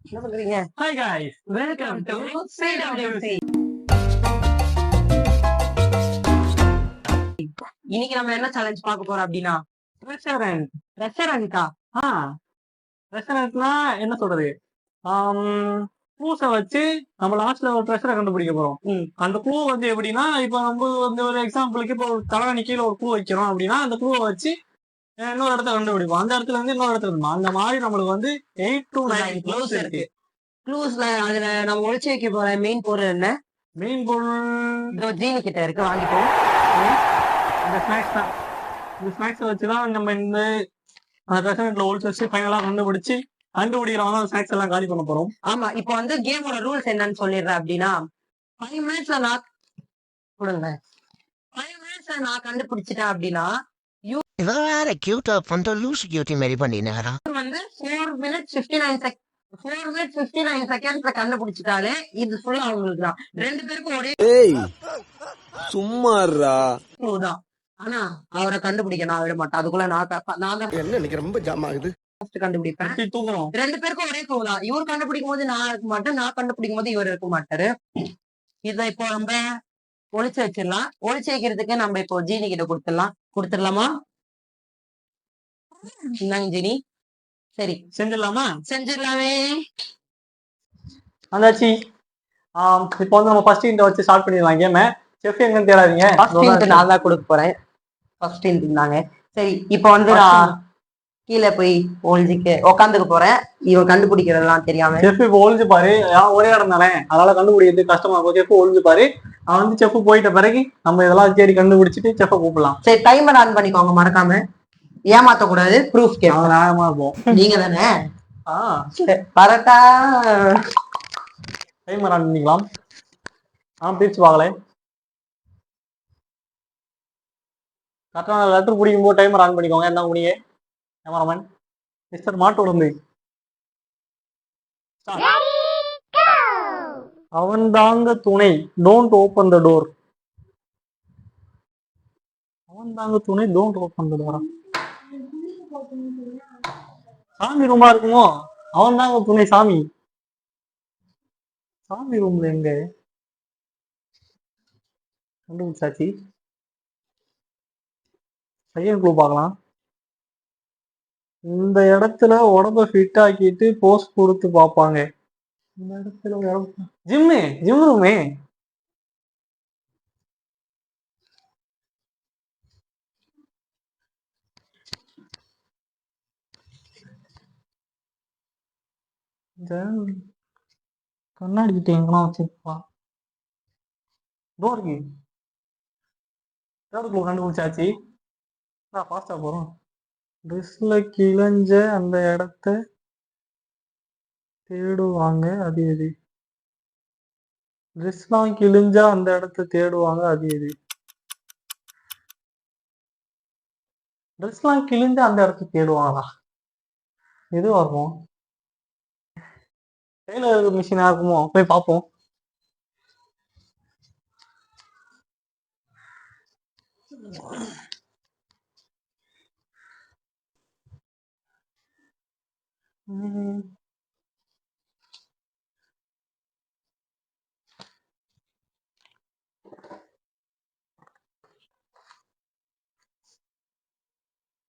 என்ன பண்றீங்க? Hi guys, welcome to CWC. இன்னைக்கு நம்ம என்ன சேலஞ்ச் பார்க்க போறோம் அப்படின்னா Restaurant. ரெஸ்டாரண்டா? ஆ ரெஸ்டாரண்ட்னா என்ன சொல்றது? க்ளூஸை வச்சு நம்ம லாஸ்ட்ல ஒரு ட்ரெஷரை கண்டுபிடிக்க போறோம். அந்த க்ளூ வந்து எப்படின்னா, இப்போ நம்ம வந்து ஒரு எக்ஸாம்பிளுக்கு இப்போ ஒரு தலைவணி கீழே ஒரு க்ளூ வைக்கிறோம் அப்படின்னா அந்த க்ளூவை வச்சு இன்னொரு இடத்த கண்டுபிடிப்போம். அந்த இடத்துல இருந்து இன்னொரு இடத்துல இருக்கும். அந்த மாதிரி நம்மளுக்கு வந்து 8 to 9 க்ளூஸ் இருக்கு. க்ளூஸ்ல அதுல நம்ம ஒளிச்சு வைக்க போற மெயின் பொருள் என்ன? மெயின் பொருள் இதோ ஜீனி கிட்ட இருக்கு, வாங்கிப்போம். இந்த ஸ்நாக்ஸ் தான். இந்த ஸ்நாக்ஸை வச்சுதான் நம்ம இந்த ரெஸ்டாரண்ட்ல ஒளிச்சு வச்சு ஃபைனலா கண்டுபிடிக்கிறவங்க அந்த ஸ்நாக்ஸ் எல்லாம் காலி பண்ண போறோம். ஆமா, இப்போ வந்து கேமோட ரூல்ஸ் என்னன்னு சொல்லிடுறேன். அப்படின்னா 5 மினிட்ஸ்ல நான் கொடுங்க. 5 மினிட்ஸ்ல நான் கண்டுபிடிச்சிட்டேன் அப்படின்னா இவன் வேற கியூட்டா பண்ற லூசு கியூட்டி மாரி பண்ணினாரா வந்து 4 மினிட்ஸ் 59 செகண்ட்ஸ்ல கண்டுபிடிச்சிட்டாலே இது ஃபுல்லா அவங்களுக்கு தான். 2 பேருக்கும் ஒரே சும்மாறா க்ளூ தான். ஆனா அவரை கண்டுபிடிக்க நான் விட மாட்டேன். அதுக்குள்ள நான் தான் என்ன இன்னைக்கு ரொம்ப ஜாம் ஆகுது. கண்டுபிடிப்பேன். தூங்குறோம். 2 பேருக்கும் ஒரே க்ளூ தான். இவர் கண்டுபிடிக்கும் போது நான் இருக்க மாட்டேன், நான் கண்டுபிடிக்கும் போது இவர் இருக்க மாட்டாரு. இதை இப்போ நம்ம ஒளிச்சு வச்சிடலாம். ஒளிச்சு வைக்கிறதுக்கு நம்ம இப்போ ஜீனி கிட்ட கொடுத்துடலாமா? இந்தாங்க ஜீனி. சரி, செஞ்சிடலாமா? செஞ்சிடலாமே. அந்தாச்சி. இப்போ வந்து நம்ம ஃபர்ஸ்ட் இன்ட் வச்சு ஸ்டார்ட் பண்ணிடலாம் கேம. செஃப் எங்கன்னு தேடாதீங்க. ஃபர்ஸ்ட் இன்ட் நான் தான் கொடுக்க போறேன். ஃபர்ஸ்ட் இன்ட் இருந்தாங்க. சரி, இப்போ வந்து நான் கீழே போய் ஒளிஞ்சிக்க உட்காந்துக்க போறேன். இவன் கண்டுபிடிக்கிறதெல்லாம் தெரியாம. செஃப் இப்போ ஒளிஞ்சு பாரு. ஒரே இடம் தானே, அதனால கண்டுபிடிக்கிறது கஷ்டமா இருக்கும். செஃப் ஒளிஞ்சு பாரு. அவன் வந்து செஃப் போயிட்ட பிறகு நம்ம இதெல்லாம் தேடி கண்டுபிடிச்சிட்டு செஃப்பை கூப்பிடலாம். சரி, டைமர் ஆன் பண்ணிக்கோங்க மறக்காம. ஏமாத்த கூடாது. ப்ரூஃப் அவன் நியாயமா இருப்போம். நீங்க தானே. பரட்டா டைமர் ஆன் பண்ணிக்கலாம். பிரிச்சு பார்க்கல. கரெக்டான லெட்டர் பிடிக்கும் போது டைமர் ஆன் பண்ணிக்கோங்க. என்ன முடிய கேமராமேன் மிஸ்டர் மாட்டு உடம்பு. அவன் தாங்க துணை. Don't open the door. அவன் தாங்க துணை. Don't open the door. சாமி ரூமா இருக்குமோ? அவன் தாங்க துணை. சாமி ரூம்ல எங்க கண்டுபிடிச்சாச்சு. செகண்ட் க்ளூ பார்க்கலாம். இந்த இடத்துல உடம்ப ஃபிட் ஆக்கிட்டு போஸ் கொடுத்து பார்ப்பாங்க. இந்த இடத்துல ஜிம் ரூமே. கண்ணாடி கிட்ட எங்கெல்லாம் வச்சிருப்பா. டோருக்கு தேர்ட் க்ளூ கண்டுபிடிச்சாச்சு. ஃபாஸ்டா போறோம். ட்ரெஸ்ல கிழிஞ்ச அந்த இடத்த தேடுவாங்க, அது எது? ட்ரெஸ்லாம் கிழிஞ்சா அந்த இடத்த தேடுவாங்க, அது எது? ட்ரெஸ்லாம் கிழிஞ்சா அந்த இடத்த தேடுவாங்களா? எதுவா இருக்கும்? டெய்லர் மிஷினா இருக்குமோ? போய் பார்ப்போம்.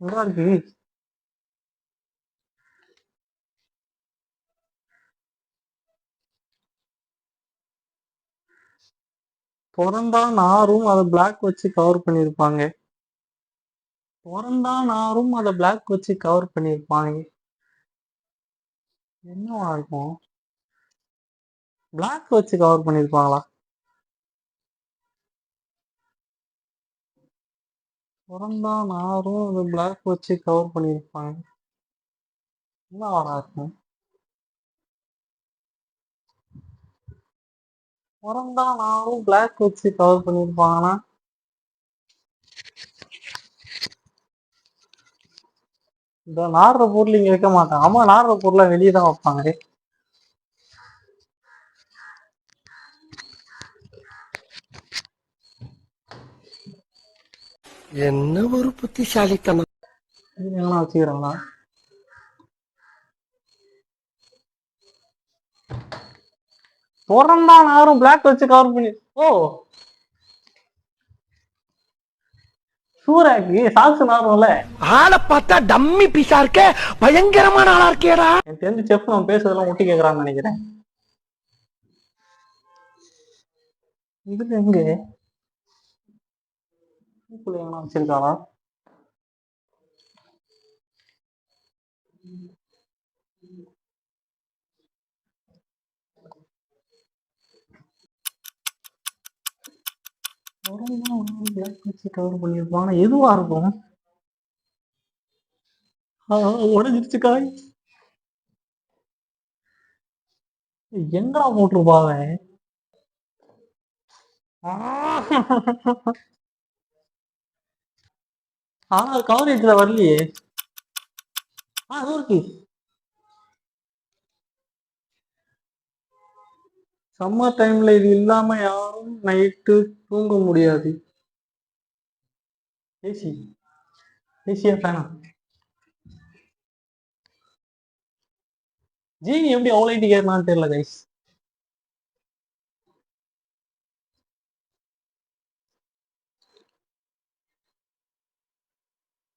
நல்லா இருக்கு. திறந்தா நாரும் அதை பிளாக் வச்சு கவர் பண்ணிருப்பாங்க. திறந்தா நாரும் அதை பிளாக் வச்சு கவர் பண்ணிருப்பாங்க. என்னவா இருக்கும்? பிளாக் வச்சு கவர் பண்ணிருப்பாங்களா? திறந்தா நாரும் அதை பிளாக் வச்சு கவர் பண்ணிருப்பாங்க. என்னவா இருக்கும்? திறந்தா நாரும் பிளாக் வச்சு கவர் பண்ணிருப்பாங்கன்னா இந்த நாடுற பொருள் இங்க வைக்க மாட்டாங்க. ஆமா, நாடுற பொருளை வெளியே தான் வைப்பாங்க. என்ன ஒரு புத்திசாலித்தனம். வச்சுக்கிறாங்களா? திறந்தா நாரும் பிளாக் வச்சு கவர் பண்ணி. ஓ சூராக்கு சாக்ஸ் நாரும்ல. ஆளை பார்த்தா டம்மி பீஸா இருக்க, பயங்கரமான ஆளா இருக்கேடா. எனக்கு தெரிஞ்சு செஃப் நம்ம பேசுறதெல்லாம் ஒட்டி கேக்குறான்னு நினைக்கிறேன். இதுல எங்க வச்சிருக்காளா? கவர் பண்ணிருப்பாங்க. எதுவா இருக்கும்? உடஞ்சிருச்சு காய். எங்கடா போட்டிருப்பாங்க? ஆனா கவரேஜ்ல வரலையே. அது இருக்கு. சம்மர் டைம்ல இது இல்லாம யாரும் நைட்டு தூங்க முடியாது. ஏசி ஏசியா ஃபேனா? ஜீனி எப்படி அவ்வளோ ஐட்டி கேட்கலான்னு தெரியல கைஸ்.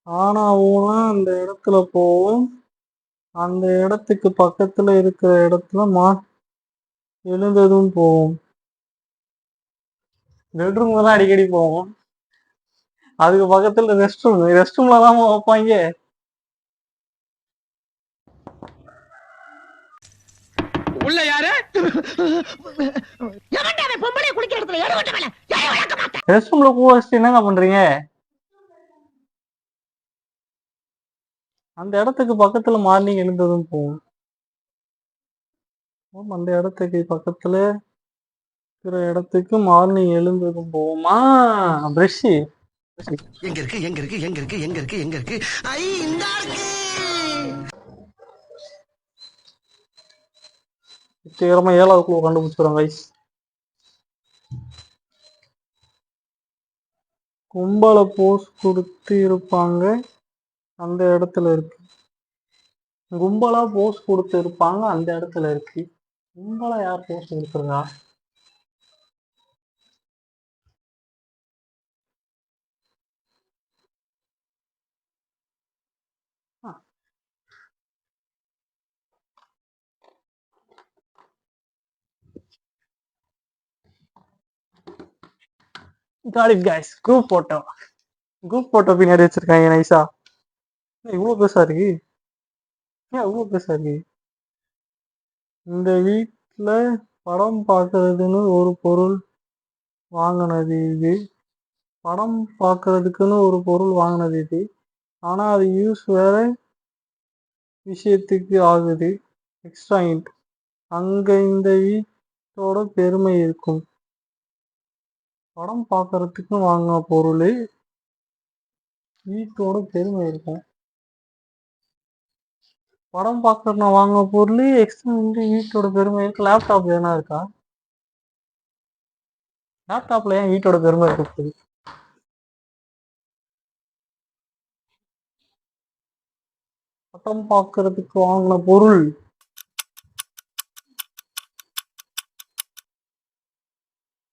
ஆனா ஊனா அந்த இடத்துல போவோம். அந்த இடத்துக்கு பக்கத்துல இருக்கிற இடத்துல எழுந்ததும் போவோம். பெட்ரூம்ல தான் அடிக்கடி போவோம். அதுக்கு பக்கத்துல ரெஸ்ட் ரூம்ல தான் வைப்பாங்க. உள்ள யாரு? ரெஸ்ட் ரூம்ல பூ வச்சுட்டு என்னங்க பண்றீங்க? அந்த இடத்துக்கு பக்கத்துல மார்னிங் எழுந்ததும் போவோம். அந்த இடத்துக்கு பக்கத்துல இருக்கிற இடத்துக்கு மார்னிங் எழுந்ததும் போவோமா? பிரஷ் எங்க இருக்கு எங்க இருக்கு எங்க இருக்கு எங்க இருக்கு எங்க இருக்கு? ஐ இந்த இருக்கு. வெற்றிகரமா 7வது குழு கண்டுபிடிச்சிடும் கைஸ். கும்பல போஸ் கொடுத்து இருப்பாங்க அந்த இடத்துல இருக்கு. கும்பலா போஸ் கொடுத்து இருப்பாங்க அந்த இடத்துல இருக்கு. கும்பலா யார் போஸ் கொடுத்துருக்கா? கைஸ் குரூப் போட்டோ பின்னாடி வச்சிருக்காங்க நைஸா. இவ்வளவு பெருசா இருக்கு. ஏன் இவ்வளவு பெருசா இருக்கு? இந்த வீட்டுல படம் பார்க்கறதுன்னு ஒரு பொருள் வாங்கினது இது. படம் பார்க்கறதுக்குன்னு ஒரு பொருள் வாங்கினது இது. ஆனா அது யூஸ் வேற விஷயத்துக்கு ஆகுது. Extra int. அங்க இந்த வீட்டோட பெருமை இருக்கும். படம் பார்க்கறதுக்கு வாங்கின பொருள் வீட்டோட பெருமை இருக்கும். படம் பார்க்கறதுனா வாங்கின பொருள் எக்ஸ்ட்ரா இன்ட் வீட்டோட பெருமை இருக்கு. லேப்டாப்ல என்ன இருக்கா? லேப்டாப்ல ஏன் வீட்டோட பெருமை இருக்கு? படம் பார்க்கறதுக்கு வாங்கின பொருள்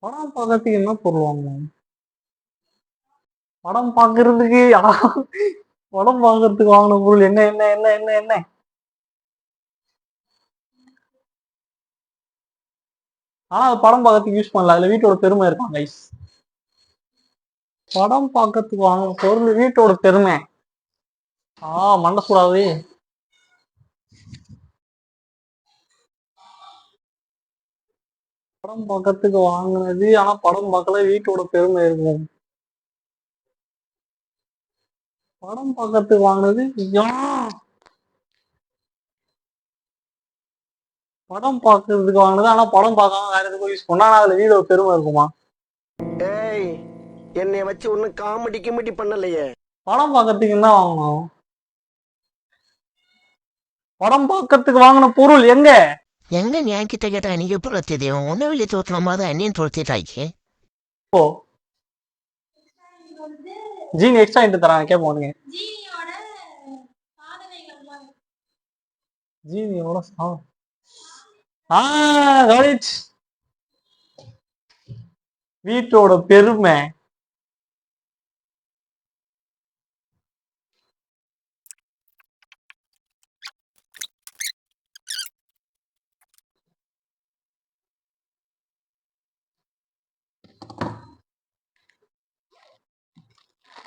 படம் பார்க்கறதுக்கு என்ன பொருள் வாங்கணும்? படம் பார்க்கறதுக்கு படம் பார்க்கறதுக்கு வாங்கின பொருள் என்ன என்ன என்ன என்ன என்ன? ஆனா அது படம் பார்க்கறதுக்கு யூஸ் பண்ணல. அதுல வீட்டோட பெருமை இருக்கும் கைஸ். படம் பார்க்கறதுக்கு வாங்கின பொருள் வீட்டோட பெருமை. மண்டை சூடாது. படம் பார்க்கறதுக்கு வாங்கினது ஆனா படம் பார்க்கல வீட்டோட பெருமை இருக்கும். படம் பார்க்கறதுக்கு வாங்கினது படம் பார்க்கறதுக்கு வாங்கினது ஆனா படம் பார்க்காம வேற எதுக்கும் யூஸ் பண்ணா அதுல வீடோட பெருமை இருக்குமா? ஏய், என்னைய வச்சு ஒன்னும் காமெடி கிமெடி பண்ணலையே. படம் பார்க்கறதுக்கு என்ன வாங்கணும்? படம் பார்க்கறதுக்கு வாங்கின பொருள் எங்க? எங்க ஞாயிற்கிட்ட கேட்டா நீங்க எப்படி தெரியும்? ஒன்ன வெளியே தோற்ற மாதிரி அண்ணியும் தோற்றிட்டாச்சு. ஓ ஜீன் எக்ஸ்ட்ரா இன்ட் தராங்க கேட்போம். ஜீனியோட வீட்டோட பெருமை.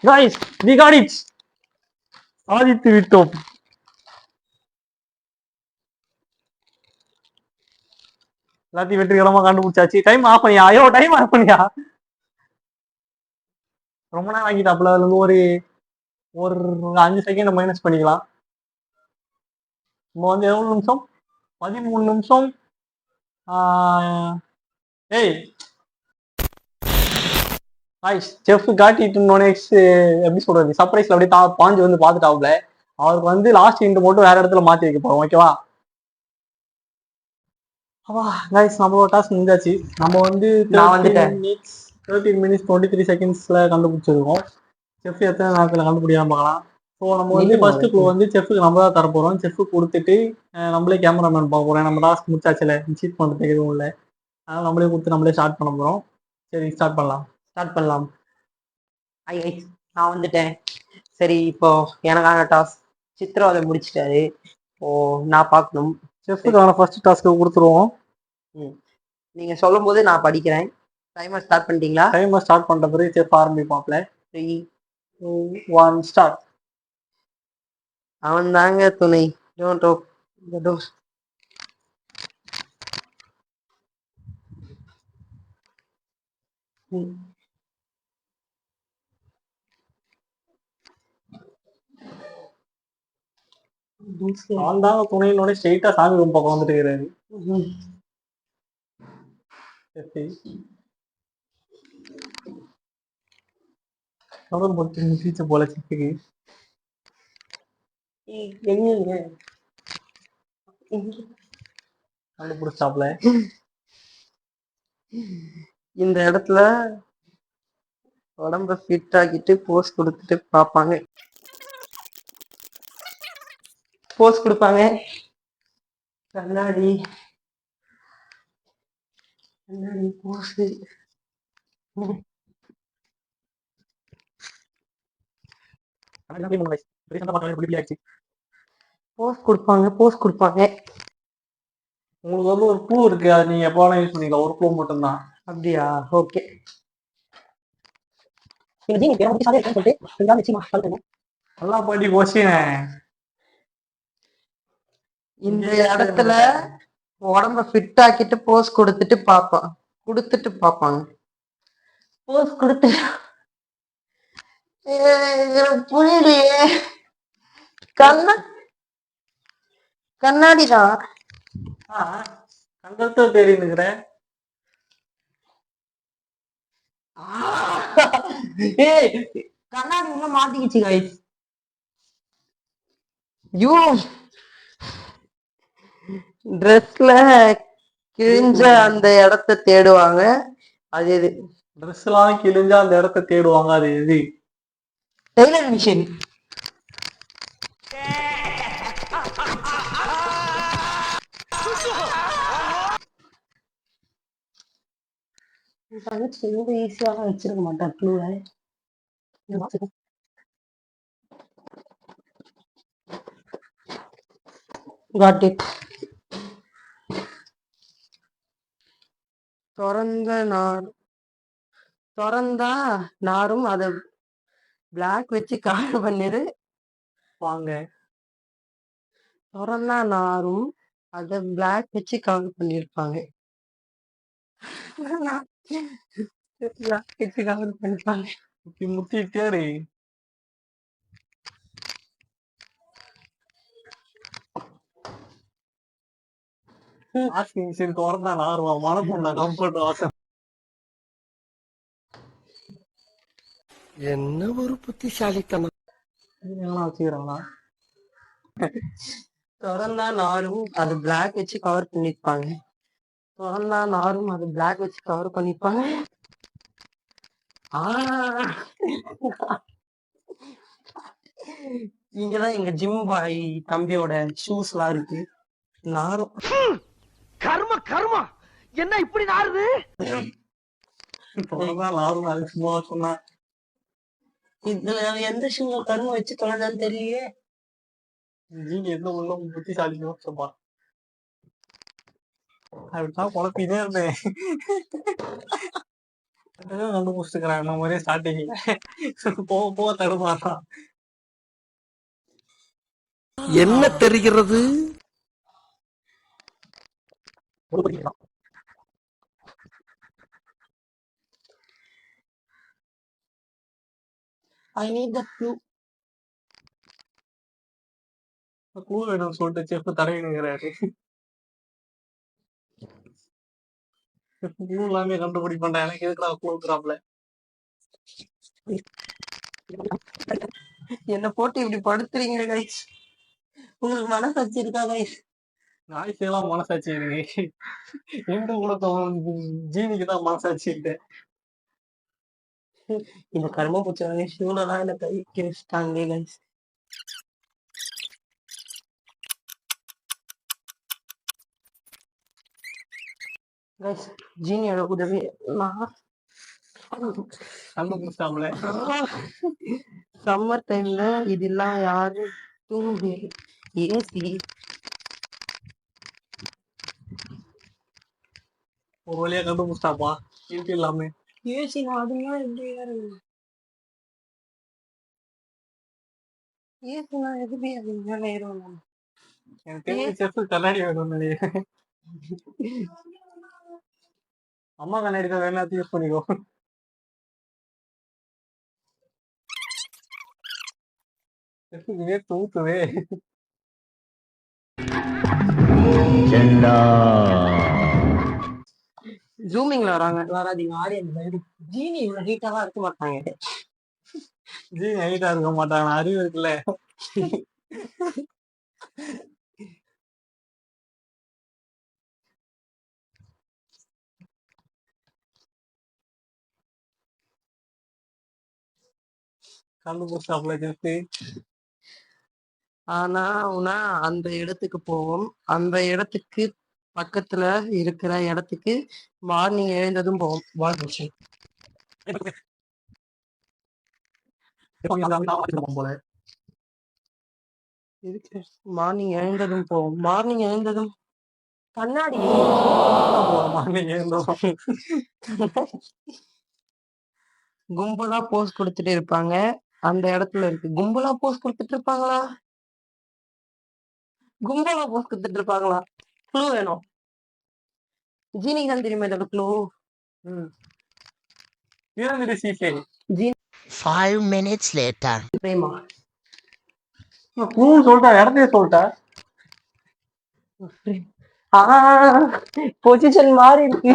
Guys, we got it. சாதித்து விட்டோம். எல்லாத்தையும் வெற்றிகரமா கண்டுபிடிச்சாச்சு. டைம் ஆஃப் பண்ணியா? ஐயோ டைம் ஆஃப் பண்ணியா? ரொம்ப நேரம் ஆகிட்டாப்ல. அதுல இருந்து ஒரு ஒரு 5 செகண்ட் மைனஸ் பண்ணிக்கலாம். நம்ம வந்து எவ்வளவு நிமிஷம்? 13 நிமிஷம். ஏய் செஃப் காட்டிட்டு நெக்ஸ்ட் எப்படி சொல்றது, சர்ப்ரைஸ்ல அப்படியே பாஞ்சு வந்து பாத்துட்டாப்ல. அவருக்கு வந்து லாஸ்ட் இன்ட் மட்டும் வேற இடத்துல மாத்தி வைக்க போறோம். ஓகேவா? கைஸ் நம்மளோட டாஸ்க் முடிஞ்சாச்சு. நம்ம வந்து நான் வந்துட்டேன். 13 மினிட்ஸ் 23 செகண்ட்ஸ்ல கண்டுபிடிச்சிருக்கோம். செஃப் எத்தனை நேரத்துல கண்டுபிடிக்காம பார்க்கலாம். ஸோ நம்ம வந்து ஃபர்ஸ்ட் க்ளூ வந்து செஃப்க்கு நம்ம தான் தர போறோம். செஃப் கொடுத்துட்டு நம்மளே கேமராமேன் பார்க்க போறோம். நம்ம டாஸ்க் முடிச்சாச்சுல, சீட் பண்றதுக்கு எதுவும் இல்லை. அதனால நம்மளே கொடுத்து நம்மளே ஸ்டார்ட் பண்ண போறோம். சரி ஸ்டார்ட் பண்ணலாம். நான் வந்துட்டேன். சரி, இப்போ எனக்கான டாஸ்க் சித்ரா அதை முடிச்சிட்டாரு. இப்போ நான் பார்க்கணும். செஃப்க்கான ஃபர்ஸ்ட் டாஸ்க்கு கொடுத்துருவோம். நீங்க சொல்லும் போது நான் படிக்கிறேன். டைமர் ஸ்டார்ட் பண்ணிட்டீங்களா? டைமர் ஸ்டார்ட் பண்ற பிறகு செஃப் ஆரம்பிப்பாப்ல. 3, 2, 1 ஸ்டார்ட். அவன் தாங்க துணை. Don't open the door. அவன் தாங்க துணையினோட ஸ்ட்ரெயிட்டா சாமி ரூம் பக்கம் வந்துட்டு இருக்கிறாரு. போல செஃப்க்கு எங்க கண்டுபிடிச்சாப்ல. இந்த இடத்துல உடம்ப ஃபிட் ஆக்கிட்டு போஸ் கொடுத்துட்டு பார்ப்பாங்க. போஸ் கொடுப்பாங்க. கண்ணாடி போஸ் போஸ் கொடுப்பாங்க. உங்களுக்கு வந்து ஒரு க்ளூ இருக்கு, அது நீங்க எப்போ வேணா யூஸ் பண்ணிக்கலாம். ஒரு க்ளூ மட்டும்தான். அப்படியா? ஓகே. நல்லா பாட்டி கொஸ்டின். இந்த இடத்துல உடம்ப ஃபிட் ஆக்கிட்டு போஸ் கொடுத்துட்டு பார்ப்பாங்க. போஸ் கொடுத்து புரியலையே. கண்ணாடிதான். கண்டத்தை தேடி இருக்கிறேன். கண்ணாடி உள்ள மாட்டிக்கிச்சு கைஸ். யூ ட்ரெஸ்ல கிழிஞ்ச அந்த இடத்த தேடுவாங்க. அது எது? ட்ரெஸ் எல்லாம் கிழிஞ்சா அந்த இடத்த தேடுவாங்க. அது எது? Taylor machine. ஈஸியா வச்சிருக்க மாட்டேன் க்ளூவை. Got it. திறந்தா நாரும் அதை பிளாக் வச்சு கவர் பண்ணிரு வாங்க. திறந்தா நாரும் அதை பிளாக் வச்சு கவர் பண்ணிருப்பாங்க. பிளாக் வச்சு கவர் பண்ணிருப்பாங்க. முத்திட்டே திறந்தா நாருவா மனப்பொண்ணா கம்ஃபர்ட் வாசம். என்ன ஒரு புத்திசாலித்தனம். வச்சுக்கிறாங்களா? திறந்தா நாரும் அது பிளாக் வச்சு கவர் பண்ணிருப்பாங்க. திறந்தா நாரும் அது பிளாக் வச்சு கவர் பண்ணிருப்பாங்க. இங்கதான் எங்க ஜிம் பாய் தம்பியோட ஷூஸ் எல்லாம் இருக்கு. நாரும் கர்ம என்ன இப்படி நாருது? அவ்வளவுதான் நானும் அது சும்மா சொன்னேன். இதுல எந்த ஷூ கரும்பு வச்சு தொலைதான்னு தெரியலையே. ஜீனி எந்த உள்ள புத்திசாலினோ சொல்லுவா. அப்படிதான் குழப்பினே இருந்தேன். கண்டுபிடிச்சிருக்கிறேன் இந்த மாதிரியே ஸ்டார்டிங்ல போக போக தடுமாறான். என்ன தெரிகிறது? I need the clue. Clue வேணும்னு சொல்லிட்டு செஃப் தடவினுங்கிறாரு. க்ளூ எல்லாமே கண்டுபிடிப்பேன்டா, எனக்கு எதுக்குடா க்ளூக்குறாப்ல. என்ன போட்டு இப்படி படுத்துறீங்க கைஸ்? உங்களுக்கு மனசாட்சி இருக்கா கைஸ்? நாய்க்கெல்லாம் மனசாட்சி இருக்கு. எங்க கூட ஜீனிக்கு தான் மனசாட்சி இல்லை. இந்த கரும பூச்சி ஷூலெல்லாம் என்ன கைக்கு வச்சுட்டாங்களே கைஸ். கைஸ் ஜீனியோட உதவி நான் கண்டுபிடிச்சாப்ல. சம்மர் டைம்ல இதெல்லாம் யாரு தூங்கு ஏசி ஒரு வழியா கண்டுபிடிச்சாப்பா இருக்கு எல்லாமே. ஏசி அதுனா எப்படி ஏசினா எதுவுமே அது மேல ஏறும். எனக்கு தெரிஞ்ச செஃப் கண்ணாடி வேணும்னு நினைக்கிறேன். அம்மா கண்ணாடி தான் வேணா யூஸ் பண்ணிக்கோ. செஃப்க்கு தூக்குவே. ஜூமிங்ல வராதீங்க ஆடியன்ஸ். ஜீனி இவ்வளவு ஹீட்டாலாம் இருக்க மாட்டாங்க. ஜீனி ஹைட்டா இருக்க மாட்டாங்க, அறிவு இருக்குல்ல. கண்டுபிடிச்சாப்ல செஃப். ஆனா அந்த இடத்துக்கு போவோம். அந்த இடத்துக்கு பக்கத்துல இருக்கிற இடத்துக்கு மார்னிங் எழுந்ததும் போவோம். போல மார்னிங் எழுந்ததும் போவோம். மார்னிங் எழுந்ததும் கண்ணாடி கும்பலா போஸ் கொடுத்துட்டு இருப்பாங்க. அந்த இடத்துல இருக்கு. கும்பலா போஸ் கொடுத்துட்டு இருப்பாங்களா? கும்பலா போஸ் கொடுத்துட்டு இருப்பாங்களா? க்ளூ வேணும். ஜீனிக்கு தான் தெரியுமா இதோட clue? 5 minutes later. Prema clue சொல்லிட்டா, இடத்தையே சொல்லிட்டா. பொசிஷன் மாறி இருக்கு.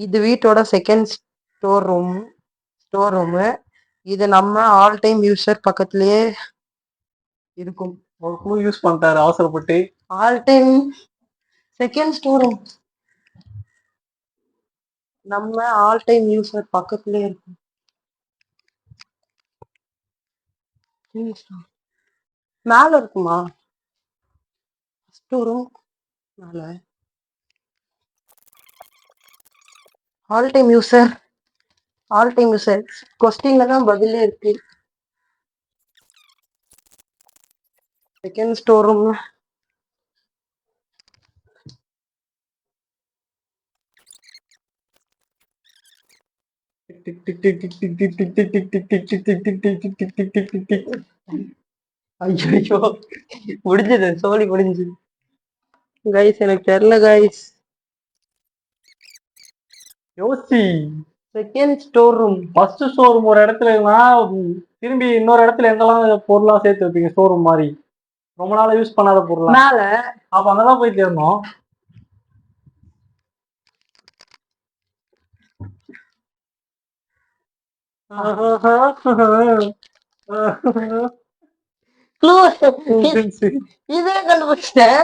இது வீட்டோட செகண்ட் ஸ்டோர் ரூம். இது நம்ம ஆல் டைம் யூசர் பக்கத்துலயே இருக்கும். ஒரு க்ளூ யூஸ் பண்ணிட்டாரு அவசரப்பட்டு. All time second store room நம்ம ஆல் டைம் யூசர் பக்கத்துலயே இருக்கும். மேல இருக்குமா ஸ்டோர் ரூம்? மேல ஆல் டைம் யூசர் கொஸ்டின்ல தான் பதிலே இருக்கு. செகண்ட் ஸ்டோர் ரூம் ஐயோ முடிஞ்சது, சோழி முடிஞ்சது கைஸ். எனக்கு தெரியல கைஸ். யோசி. Second store room. First store room ஒரு இடத்துல இருந்தா திரும்பி இன்னொரு இடத்துல எங்கெல்லாம் பொருளா சேர்த்து வைப்பீங்க ஸ்டோர் ரூம் மாதிரி, ரொம்ப நாளா யூஸ் பண்ணாத பொருளா? மேல. அப்ப அங்கதான் போய் தேடணும். இதே கண்டுபிடிச்சிட்டேன்.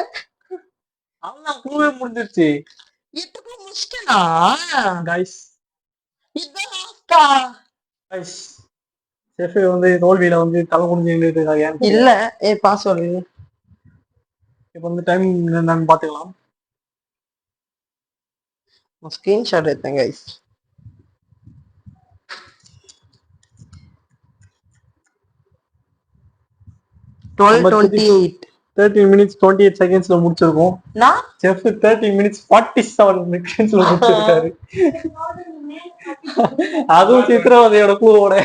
அவ்வளவு க்ளூவே முடிஞ்சிருச்சு. இதுக்கு முடிச்சிட்டேனா கைஸ்? இதான் கைஸ் செஃப் வந்து தோல்வியில வந்து தலை குடிஞ்சு நின்றுட்டு இல்ல. பாஸ்வேர்டு இப்ப வந்து டைம் என்னன்னு பாத்துக்கலாம். ஸ்கிரீன்ஷாட் எடுத்தேன் கைஸ். டுவெல் 13 minutes 28 secondsல முடிச்சிருக்கோம். நான் செஃப் 13 minutes 47 secondsல முடிச்சிருக்காரு. அதுவும் சித்திரவதையோட குழுவோட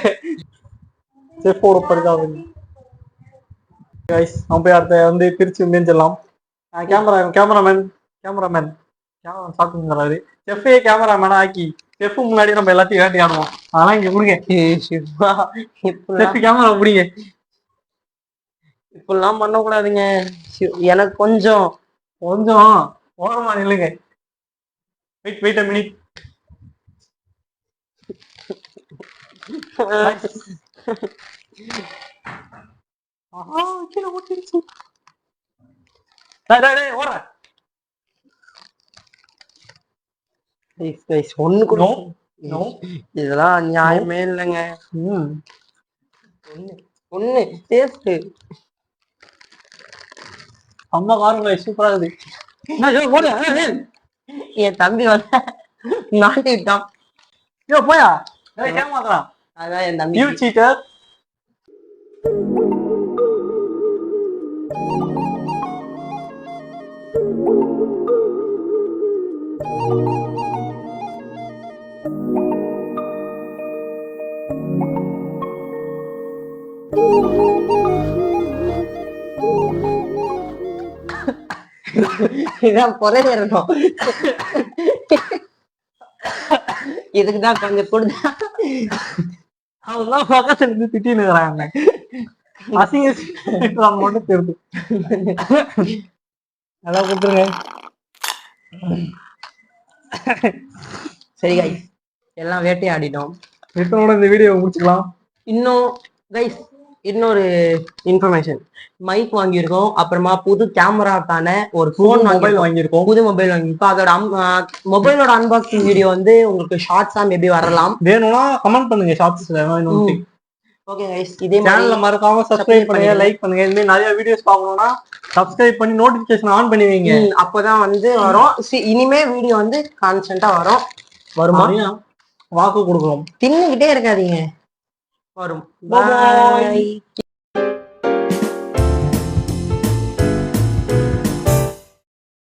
செஃப்போட பரிதாபம். கைஸ் நம்ம போய் அடுத்த வந்து பிரிச்சு மேஞ்சிடலாம். கேமராமேன் சாப்பிட்டுங்கிறாரு. செஃப்பே கேமராமேனா ஆக்கி செஃப் முன்னாடி நம்ம எல்லாத்தையும் வேட்டையாடுவோம். அதெல்லாம் இங்க கொடுங்க. செஃப் கேமரா பிடிங்க. இப்பெல்லாம் பண்ணக்கூடாதுங்க. எனக்கு கொஞ்சம் ஓரமா நில்லுங்க. Wait a minute. கீழே ஓட்டிருச்சு. ஓடுற ஒண்ணு கூட நோ இதெல்லாம் நியாயமே இல்லைங்க. ஒண்ணு டேஸ்ட் அம்மா காருங்க சூப்பரா இருக்குது. என் தம்பி வந்து நாட்டி விட்டான். போயா ஏமாத்துறான். அதான் என் தம்பி. You seater. இதான் பொறைய இருக்கும். இதுக்குதான் கொஞ்சம் கொடுத்தா அவெல்லாம் பக்கத்துல இருந்து திட்டின்னு இருக்கிறாங்க. அசிங்க மட்டும் தெரியுது. நல்லா கொடுத்துருங்க. சரி கைஸ், எல்லாம் வேட்டையாடிட்டோம். இதோட இந்த வீடியோ முடிச்சுக்கலாம். இன்னும் கைஸ் இன்னொரு இன்ஃபர்மேஷன், மைக் வாங்கியிருக்கோம். அப்புறமா புது கேமராக்கான ஒரு போன் மொபைல் வாங்கியிருக்கோம். புது மொபைல் வாங்கியிருக்கோம். அதோட மொபைலோட அன்பாக்சிங் வீடியோ வந்து உங்களுக்கு ஷார்ட்ஸா மேபி வரலாம். வேணும்னா கமெண்ட் பண்ணுங்க ஷார்ட்ஸ்ல. ஓகே கைஸ், இதே சேனலை மறக்காம சப்ஸ்கிரைப் பண்ணுங்க, லைக் பண்ணுங்க. இந்த மாதிரி நிறைய வீடியோஸ் பார்க்கணும்னா சப்ஸ்கிரைப் பண்ணி நோட்டிபிகேஷன் ஆன் பண்ணி வைங்க. அப்பதான் வந்து வரும். இனிமே வீடியோ வந்து கான்ஸ்டன்டா வருமா? வாக்கு கொடுக்குறோம். தின்னுகிட்டே இருக்காதீங்க, வரும். Bye.